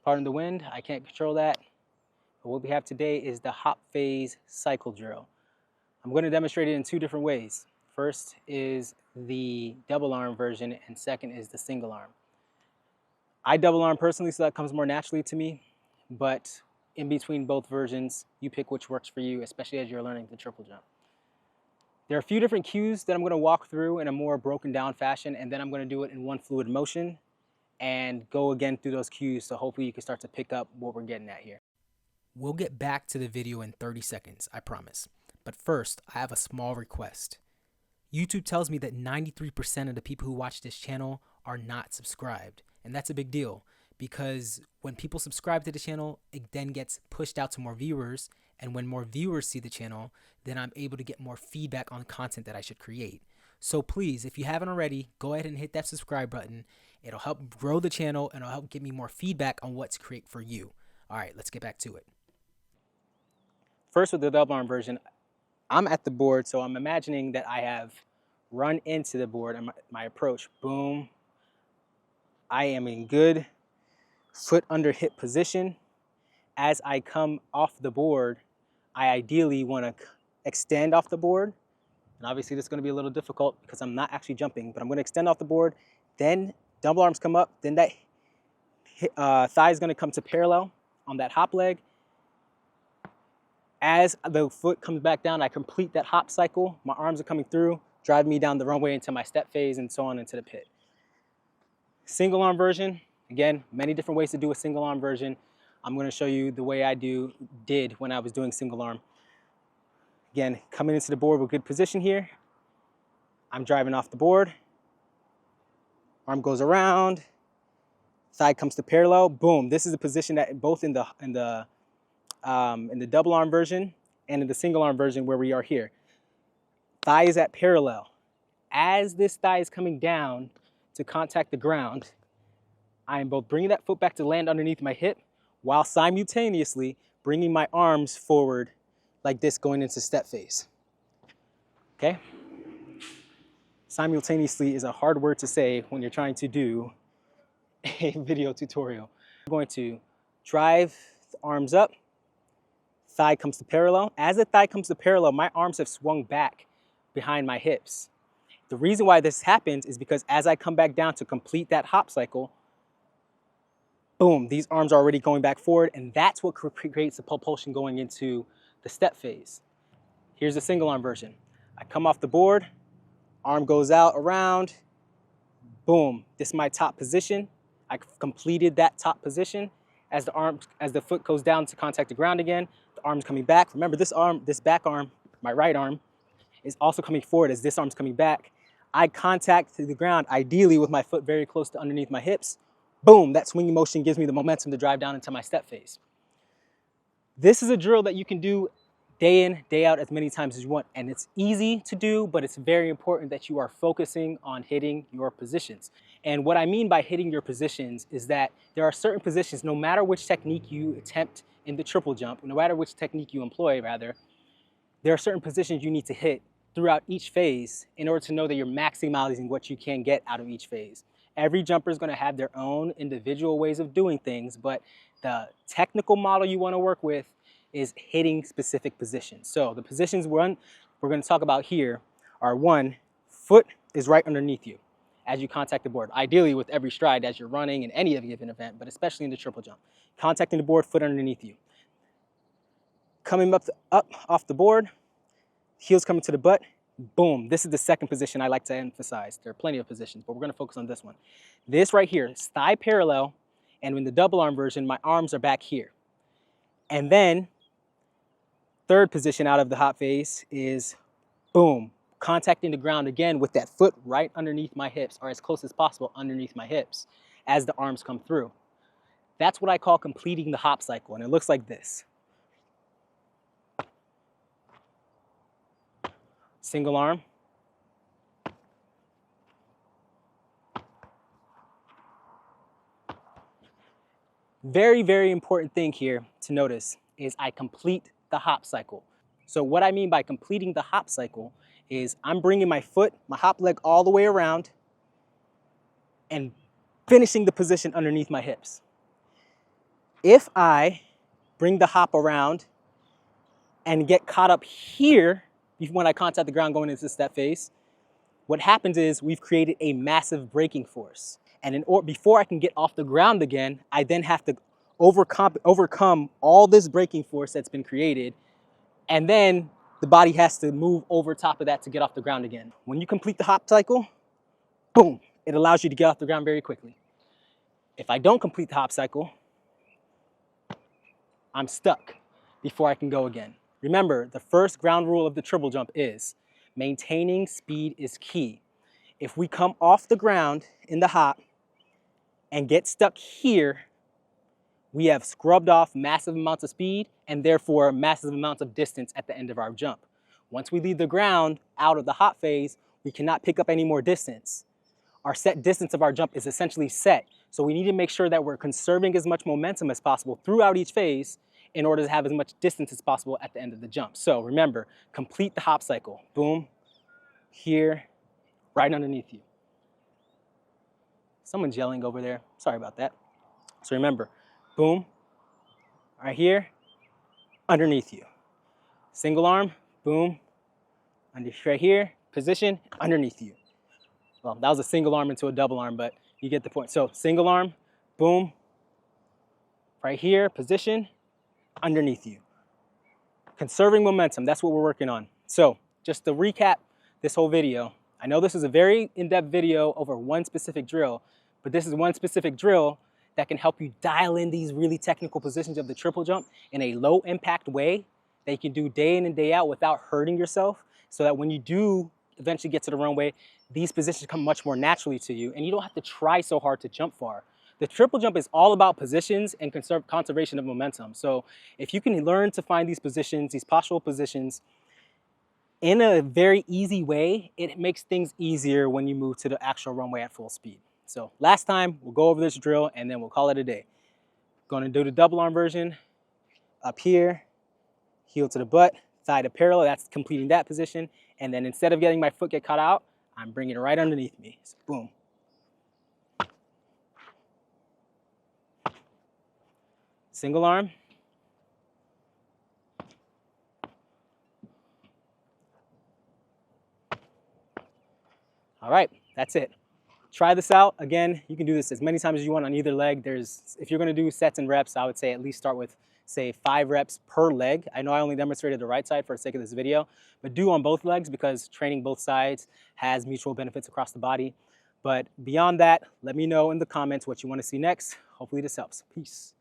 Pardon the wind, I can't control that. But what we have today is the hop phase cycle drill. I'm going to demonstrate it in two different ways. First is the double arm version, and second is the single arm. I double arm personally, so that comes more naturally to me, but in between both versions, you pick which works for you, especially as you're learning the triple jump. There are a few different cues that I'm going to walk through in a more broken down fashion, and then I'm going to do it in one fluid motion and go again through those cues, so hopefully you can start to pick up what we're getting at here. We'll get back to the video in 30 seconds, I promise. But first, I have a small request. YouTube tells me that 93% of the people who watch this channel are not subscribed. And that's a big deal because when people subscribe to the channel, it then gets pushed out to more viewers. And when more viewers see the channel, then I'm able to get more feedback on content that I should create. So please, if you haven't already, go ahead and hit that subscribe button. It'll help grow the channel and it'll help give me more feedback on what to create for you. All right, let's get back to it. First, with the double arm version, I'm at the board, so I'm imagining that I have run into the board and my approach, boom. I am in good foot under hip position. As I come off the board, I ideally want to extend off the board. And obviously this is going to be a little difficult because I'm not actually jumping, but I'm going to extend off the board. Then double arms come up. Then that thigh is going to come to parallel on that hop leg. As the foot comes back down, I complete that hop cycle. My arms are coming through, drive me down the runway into my step phase and so on into the pit. Single arm version, again, many different ways to do a single arm version. I'm going to show you the way I did when I was doing single arm. Again, coming into the board with good position here. I'm driving off the board. Arm goes around. Thigh comes to parallel. Boom. This is the position that both in the double arm version and in the single arm version where we are here. Thigh is at parallel. As this thigh is coming down to contact the ground, I am both bringing that foot back to land underneath my hip while simultaneously bringing my arms forward like this going into step phase. Okay? Simultaneously is a hard word to say when you're trying to do a video tutorial. I'm going to drive the arms up. Thigh comes to parallel. As the thigh comes to parallel, my arms have swung back behind my hips. The reason why this happens is because as I come back down to complete that hop cycle, boom, these arms are already going back forward, and that's what creates the propulsion going into the step phase. Here's the single arm version. I come off the board, arm goes out around, boom, this is my top position. I completed that top position. As the foot goes down to contact the ground again, the arm's coming back. Remember, this back arm, my right arm, is also coming forward as this arm's coming back. I contact to the ground, ideally with my foot very close to underneath my hips. Boom, that swinging motion gives me the momentum to drive down into my step phase. This is a drill that you can do day in, day out as many times as you want. And it's easy to do, but it's very important that you are focusing on hitting your positions. And what I mean by hitting your positions is that there are certain positions, no matter which technique you attempt in the triple jump, no matter which technique you employ rather, there are certain positions you need to hit throughout each phase in order to know that you're maximizing what you can get out of each phase. Every jumper is going to have their own individual ways of doing things, but the technical model you want to work with is hitting specific positions. So the positions we're going to talk about here are: one, foot is right underneath you as you contact the board, ideally with every stride as you're running in any given event, but especially in the triple jump. Contacting the board, foot underneath you. Coming up off the board, heels coming to the butt, boom. This is the second position I like to emphasize. There are plenty of positions, but we're going to focus on this one. This right here is thigh parallel, and in the double arm version, my arms are back here. And then, third position out of the hop phase is, boom, contacting the ground again with that foot right underneath my hips, or as close as possible underneath my hips as the arms come through. That's what I call completing the hop cycle, and it looks like this. Single arm. Very, very important thing here to notice is I complete the hop cycle. So what I mean by completing the hop cycle is I'm bringing my foot, my hop leg all the way around and finishing the position underneath my hips. If I bring the hop around and get caught up here when I contact the ground going into step phase, what happens is we've created a massive braking force. And before I can get off the ground again, I then have to overcome all this braking force that's been created, and then the body has to move over top of that to get off the ground again. When you complete the hop cycle, boom, it allows you to get off the ground very quickly. If I don't complete the hop cycle, I'm stuck before I can go again. Remember, the first ground rule of the triple jump is maintaining speed is key. If we come off the ground in the hop and get stuck here, we have scrubbed off massive amounts of speed and therefore massive amounts of distance at the end of our jump. Once we leave the ground out of the hop phase, we cannot pick up any more distance. Our set distance of our jump is essentially set. So we need to make sure that we're conserving as much momentum as possible throughout each phase in order to have as much distance as possible at the end of the jump. So remember, complete the hop cycle. Boom, here, right underneath you. Someone's yelling over there. Sorry about that. So remember, boom, right here, underneath you. Single arm, boom, right here, position, underneath you. Well, that was a single arm into a double arm, but you get the point. So single arm, boom, right here, position, underneath you. Conserving momentum, that's what we're working on. So just to recap this whole video, I know this is a very in-depth video over one specific drill, but this is one specific drill that can help you dial in these really technical positions of the triple jump in a low impact way that you can do day in and day out without hurting yourself, so that when you do eventually get to the runway, these positions come much more naturally to you and you don't have to try so hard to jump far. The triple jump is all about positions and conservation of momentum. So if you can learn to find these positions, these postural positions, in a very easy way, it makes things easier when you move to the actual runway at full speed. So last time, we'll go over this drill and then we'll call it a day. Going to do the double arm version. Up here, heel to the butt, thigh to parallel, that's completing that position. And then instead of getting my foot get caught out, I'm bringing it right underneath me. So boom. Single arm. All right, that's it. Try this out. Again, you can do this as many times as you want on either leg. If you're gonna do sets and reps, I would say at least start with, say, 5 reps per leg. I know I only demonstrated the right side for the sake of this video, but do on both legs because training both sides has mutual benefits across the body. But beyond that, let me know in the comments what you wanna see next. Hopefully this helps. Peace.